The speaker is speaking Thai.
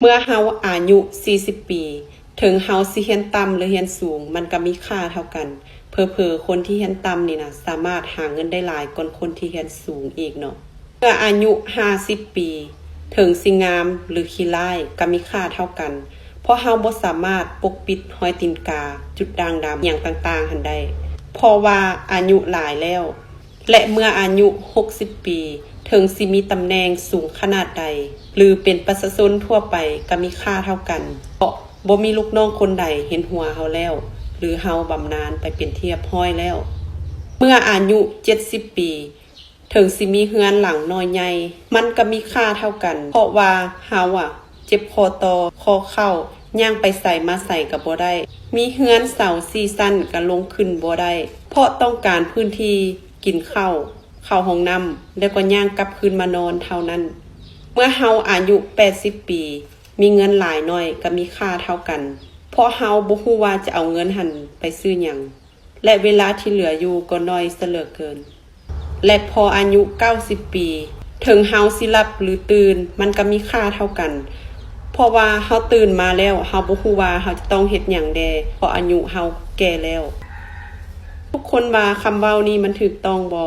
เมื่อเฮาอายุ40ปีถึงเฮาสิเรียนต่ำหรือเรียนสูงมันก็มีค่าเท่ากันเผลอๆคนที่เรียนต่ำนี่นะสามารถหาเงินได้หลายกว่าคนที่เรียนสูงอีกเนาะเมื่ออายุ50ปีถึงสิงามหรือขี้ร้ายก็มีค่าเท่ากันเพราะเฮาบ่สามารถปกปิดรอยตีนกาจุดด่างดำอย่างต่างๆหันได้เพราะว่าอายุหลายแล้วและเมื่ออายุ60ปีถึงสิมีตำแหน่งสูงขนาดใดหรือเป็นประชาชนทั่วไปก็มีค่าเท่ากันเพราะบ่มีลูกน้องคนใดเห็นหัวเฮาแล้วหรือเฮาบำนาญไปเป็นเทียบห้อยแล้วเมื่ออายุ70ปีถึงสิมีเฮือนหลังน้อยใหญ่มันก็มีค่าเท่ากันเพราะว่าเฮาเจ็บคอตอคอเข้าย่างไปใส่มาใส่ก็บ่ได้มีเฮือนเสา4ชั้นก็ลงขึ้นบ่ได้เพราะต้องการพื้นที่กินข้าวเข้าห้องน้ำแล้วก็ย่างกลับคืนมานอนเท่านั้นเมื่อเฮาอายุ80ปีมีเงินหลายน้อยก็มีค่าเท่ากันเพราะเฮาบ่ฮู้ว่าจะเอาเงินหันไปซื้อหยังและเวลาที่เหลืออยู่ก็น้อยซะเหลือเกินและพออายุ90ปีถึงเฮาสิหลับหรือตื่นมันก็มีค่าเท่ากันเพราะว่าเฮาตื่นมาแล้วเฮาบ่ฮู้ว่าเฮาจะต้องเฮ็ดหยังแดเพราะอายุเฮาแก่แล้วทุกคนว่าคำเว้านี้มันถูกต้องบ่